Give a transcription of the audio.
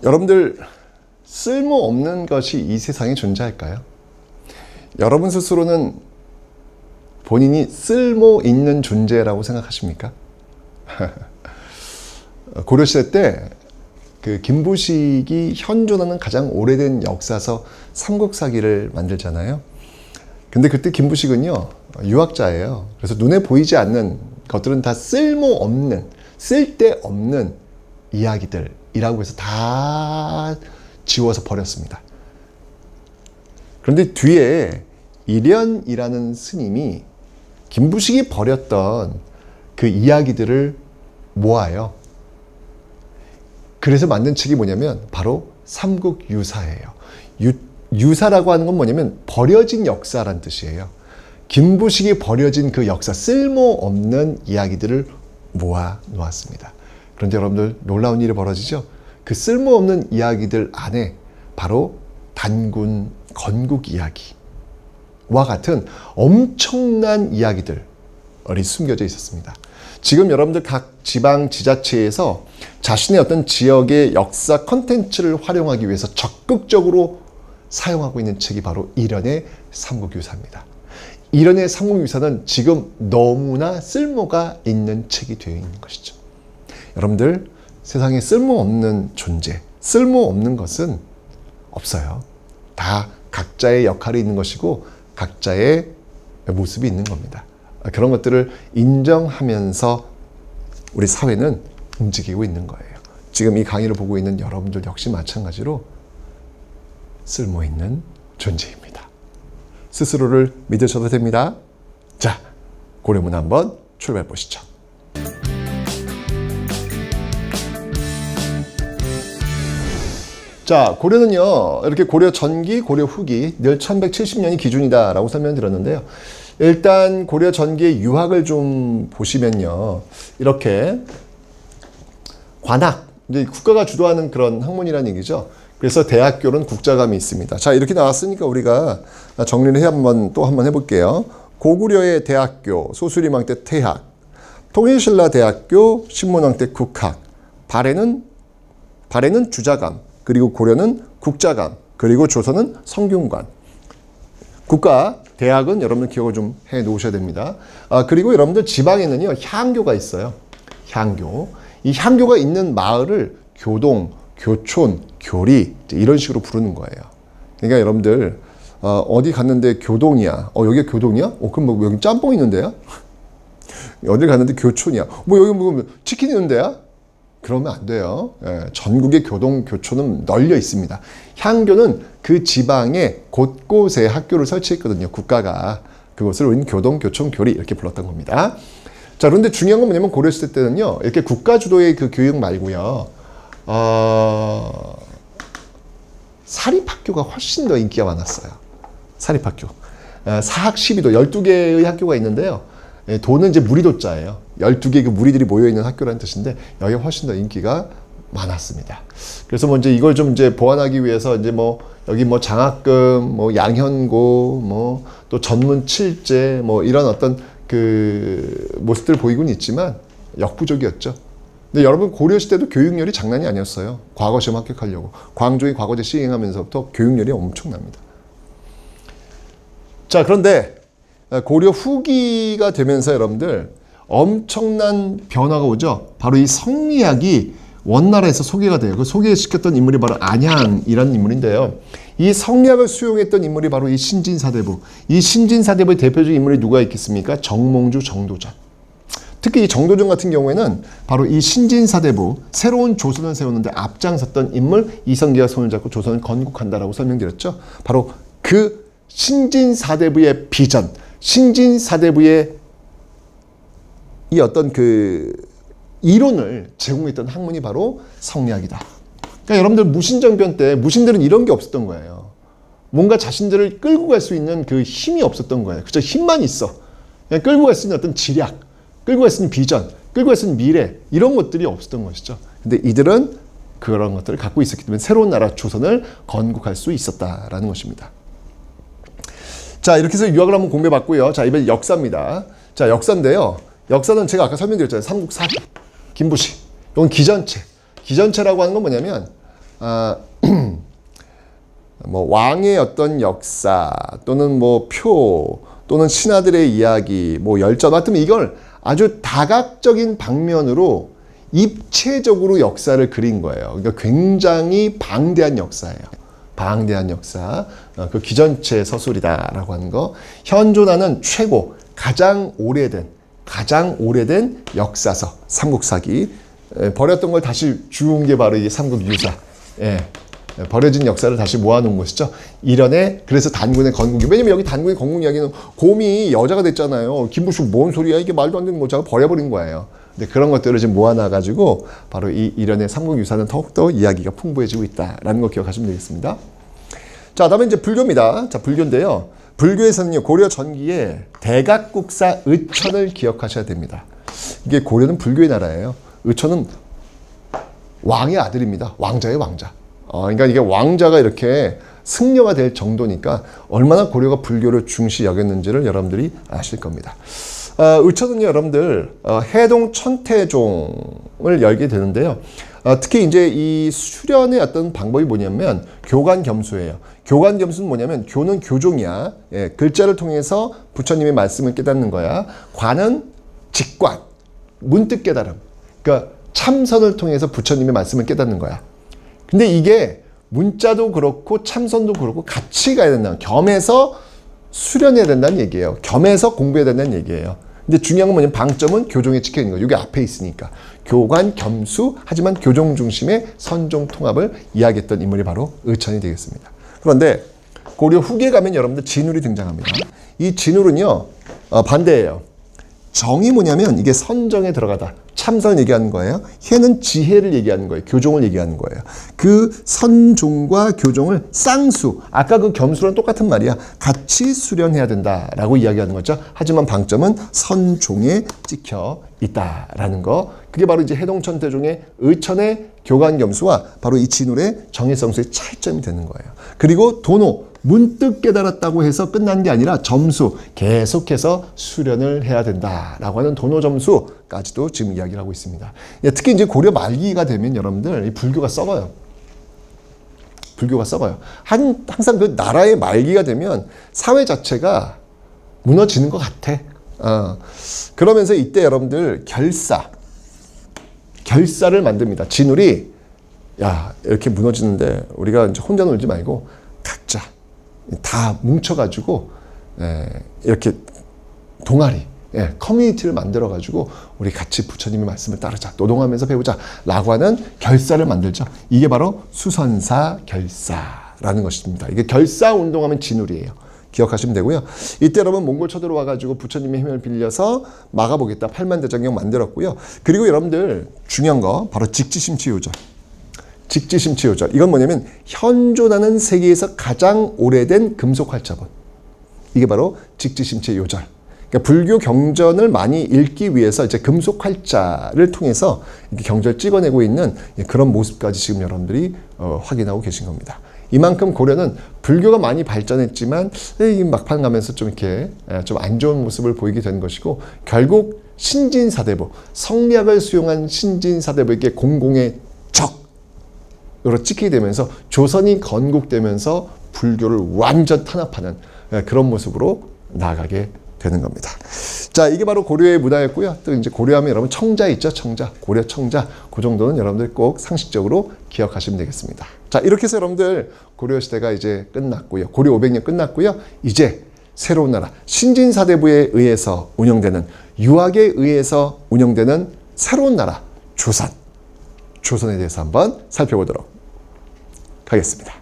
여러분들 쓸모없는 것이 이 세상에 존재할까요? 여러분 스스로는 본인이 쓸모 있는 존재라고 생각하십니까? 고려시대 때 그 김부식이 현존하는 가장 오래된 역사서 삼국사기를 만들잖아요. 근데 그때 김부식은요, 유학자예요. 그래서 눈에 보이지 않는 것들은 다 쓸모없는, 쓸데없는 이야기들이라고 해서 다 지워서 버렸습니다. 그런데 뒤에 일연이라는 스님이 김부식이 버렸던 그 이야기들을 모아요. 그래서 만든 책이 뭐냐면 바로 삼국유사예요. 유사라고 하는 건 뭐냐면 버려진 역사란 뜻이에요. 김부식이 버려진 그 역사, 쓸모없는 이야기들을 모아 놓았습니다. 그런데 여러분들 놀라운 일이 벌어지죠? 그 쓸모없는 이야기들 안에 바로 단군, 건국 이야기와 같은 엄청난 이야기들이 숨겨져 있었습니다. 지금 여러분들 각 지방 지자체에서 자신의 어떤 지역의 역사 콘텐츠를 활용하기 위해서 적극적으로 사용하고 있는 책이 바로 일연의 삼국유사입니다. 일연의 삼국유사는 지금 너무나 쓸모가 있는 책이 되어 있는 것이죠. 여러분들, 세상에 쓸모없는 존재, 쓸모없는 것은 없어요. 다 각자의 역할이 있는 것이고 각자의 모습이 있는 겁니다. 그런 것들을 인정하면서 우리 사회는 움직이고 있는 거예요. 지금 이 강의를 보고 있는 여러분들 역시 마찬가지로 쓸모있는 존재입니다. 스스로를 믿으셔도 됩니다. 자, 고려문 한번 출발해 보시죠. 자, 고려는요, 이렇게 고려 전기, 고려 후기, 늘 1170년이 기준이다라고 설명드렸는데요. 일단 고려 전기의 유학을 좀 보시면요, 이렇게 관학, 이제 국가가 주도하는 그런 학문이라는 얘기죠. 그래서 대학교는 국자감이 있습니다. 자, 이렇게 나왔으니까 우리가 정리를 또 한번 해볼게요. 고구려의 대학교, 소수림왕 때 태학, 통일신라 대학교, 신문왕 때 국학, 발해는 주자감, 그리고 고려는 국자감, 그리고 조선은 성균관. 국가, 대학은 여러분들 기억을 좀 해 놓으셔야 됩니다. 그리고 여러분들 지방에는요, 향교가 있어요. 향교. 이 향교가 있는 마을을 교동, 교촌, 교리, 이런 식으로 부르는 거예요. 그러니까 여러분들, 어디 갔는데 교동이야. 여기가 교동이야? 그럼 뭐 여기 짬뽕 있는데요? 어딜 갔는데 교촌이야. 여기 뭐 치킨 있는데요? 그러면 안 돼요. 전국의 교동, 교촌은 널려 있습니다. 향교는 그 지방에 곳곳에 학교를 설치했거든요. 국가가. 그것을 우리는 교동, 교촌, 교리 이렇게 불렀던 겁니다. 자, 그런데 중요한 건 뭐냐면 고려시대 때는요, 이렇게 국가 주도의 그 교육 말고요, 사립학교가 훨씬 더 인기가 많았어요. 사립학교. 사학 12도, 12개의 학교가 있는데요. 도는 이제 무리도자예요. 12개의 그 무리들이 모여있는 학교라는 뜻인데, 여기가 훨씬 더 인기가 많았습니다. 그래서 뭐 이제 이걸 좀 이제 보완하기 위해서 이제 뭐 여기 뭐 장학금, 뭐 양현고, 뭐 또 전문 칠제, 뭐 이런 어떤 그 모습들 보이고는 있지만 역부족이었죠. 근데 여러분 고려시대도 교육열이 장난이 아니었어요. 과거 시험 합격하려고. 광종이 과거제 시행하면서부터 교육열이 엄청납니다. 자, 그런데 고려 후기가 되면서 여러분들 엄청난 변화가 오죠. 바로 이 성리학이 원나라에서 소개가 돼요. 그 소개시켰던 인물이 바로 안향이라는 인물인데요. 이 성리학을 수용했던 인물이 바로 이 신진사대부. 이 신진사대부의 대표적인 인물이 누가 있겠습니까? 정몽주, 정도전. 특히 이 정도전 같은 경우에는 바로 이 신진사대부, 새로운 조선을 세우는데 앞장섰던 인물, 이성계가 손을 잡고 조선을 건국한다라고 설명드렸죠. 바로 그 신진사대부의 비전, 신진사대부의 이 어떤 그 이론을 제공했던 학문이 바로 성리학이다. 그러니까 여러분들 무신정변 때 무신들은 이런 게 없었던 거예요. 뭔가 자신들을 끌고 갈 수 있는 그 힘이 없었던 거예요. 그저 힘만 있어. 그냥 끌고 갈 수 있는 어떤 지략, 끌고 갈 수 있는 비전, 끌고 갈 수 있는 미래, 이런 것들이 없었던 것이죠. 근데 이들은 그런 것들을 갖고 있었기 때문에 새로운 나라 조선을 건국할 수 있었다라는 것입니다. 자, 이렇게 해서 유학을 한번 공부해봤고요. 자, 이번엔 역사입니다. 자, 역사인데요. 역사는 제가 아까 설명드렸잖아요. 삼국사기, 김부식. 이건 기전체. 기전체라고 하는 건 뭐냐면 뭐 왕의 어떤 역사 또는 뭐 표 또는 신하들의 이야기, 뭐 열전 같은 이걸 아주 다각적인 방면으로 입체적으로 역사를 그린 거예요. 그러니까 굉장히 방대한 역사예요. 방대한 역사. 그 기전체 서술이다라고 하는 거. 현존하는 최고, 가장 오래된 역사서, 삼국사기. 버렸던 걸 다시 주운 게 바로 이 삼국유사. 예. 버려진 역사를 다시 모아놓은 것이죠. 이련의 그래서 단군의 건국. 왜냐면 여기 단군의 건국 이야기는 곰이 여자가 됐잖아요. 김부숙 뭔 소리야? 이게 말도 안 되는 거죠. 버려버린 거예요. 근데 그런 것들을 지금 모아놔가지고 바로 이 이련의 삼국유사는 더욱더 이야기가 풍부해지고 있다라는 거 기억하시면 되겠습니다. 자, 다음에 이제 불교입니다. 자, 불교인데요. 불교에서는요, 고려 전기에 대각국사 의천을 기억하셔야 됩니다. 이게 고려는 불교의 나라예요. 의천은 왕의 아들입니다. 왕자의 왕자. 그러니까 이게 왕자가 이렇게 승려가 될 정도니까 얼마나 고려가 불교를 중시 여겼는지를 여러분들이 아실 겁니다. 의천은요, 여러분들 해동 천태종을 열게 되는데요. 특히 이제 이 수련의 어떤 방법이 뭐냐면 교관겸수예요. 교관겸수는 뭐냐면 교는 교종이야. 예, 글자를 통해서 부처님의 말씀을 깨닫는 거야. 관은 직관, 문득 깨달음. 그러니까 참선을 통해서 부처님의 말씀을 깨닫는 거야. 근데 이게 문자도 그렇고 참선도 그렇고 같이 가야 된다. 겸해서 수련해야 된다는 얘기예요. 겸해서 공부해야 된다는 얘기예요. 근데 중요한 건 뭐냐면 방점은 교종에 찍혀 있는 거예요. 이게 앞에 있으니까. 교관, 겸수, 하지만 교종 중심의 선종 통합을 이야기했던 인물이 바로 의천이 되겠습니다. 그런데 고려 후기에 가면 여러분들 진울이 등장합니다. 이 진울은요, 반대예요. 정이 뭐냐면 이게 선정에 들어가다. 참선을 얘기하는 거예요. 해는 지혜를 얘기하는 거예요. 교종을 얘기하는 거예요. 그 선종과 교종을 쌍수, 아까 그 겸수랑 똑같은 말이야. 같이 수련해야 된다라고 이야기하는 거죠. 하지만 방점은 선종에 찍혀 있다라는 거. 그게 바로 이제 해동천태종의 의천의 교관겸수와 바로 이 진울의 정일성수의 차이점이 되는 거예요. 그리고 도노, 문득 깨달았다고 해서 끝난 게 아니라 점수, 계속해서 수련을 해야 된다라고 하는 도노 점수까지도 지금 이야기를 하고 있습니다. 특히 이제 고려 말기가 되면 여러분들 이 불교가 썩어요. 불교가 썩어요. 항상 그 나라의 말기가 되면 사회 자체가 무너지는 것 같아. 그러면서 이때 여러분들 결사를 만듭니다. 진울이 야, 이렇게 무너지는데 우리가 이제 혼자 놀지 말고 각자 다 뭉쳐가지고 이렇게 동아리, 커뮤니티를 만들어가지고 우리 같이 부처님의 말씀을 따르자, 노동하면서 배우자 라고 하는 결사를 만들죠. 이게 바로 수선사 결사라는 것입니다. 이게 결사운동하면 진울이에요. 기억하시면 되고요. 이때 여러분 몽골 쳐들어와가지고 부처님의 힘을 빌려서 막아보겠다. 팔만대장경 만들었고요. 그리고 여러분들 중요한 거 바로 직지심취요절. 직지심취요절. 이건 뭐냐면 현존하는 세계에서 가장 오래된 금속활자본. 이게 바로 직지심취요절. 그러니까 불교 경전을 많이 읽기 위해서 이제 금속활자를 통해서 이렇게 경전을 찍어내고 있는 그런 모습까지 지금 여러분들이 확인하고 계신 겁니다. 이만큼 고려는 불교가 많이 발전했지만 막판 가면서 좀 이렇게 좀 안 좋은 모습을 보이게 된 것이고 결국 신진사대부, 성리학을 수용한 신진사대부에게 공공의 적으로 찍히게 되면서 조선이 건국되면서 불교를 완전 탄압하는 그런 모습으로 나아가게 되는 겁니다. 자, 이게 바로 고려의 문화였고요. 또 이제 고려하면 여러분 청자 있죠? 청자. 고려 청자. 그 정도는 여러분들 꼭 상식적으로 기억하시면 되겠습니다. 자, 이렇게 해서 여러분들 고려 시대가 이제 끝났고요. 고려 500년 끝났고요. 이제 새로운 나라 신진사대부에 의해서 운영되는 유학에 의해서 운영되는 새로운 나라 조선에 대해서 한번 살펴보도록 하겠습니다.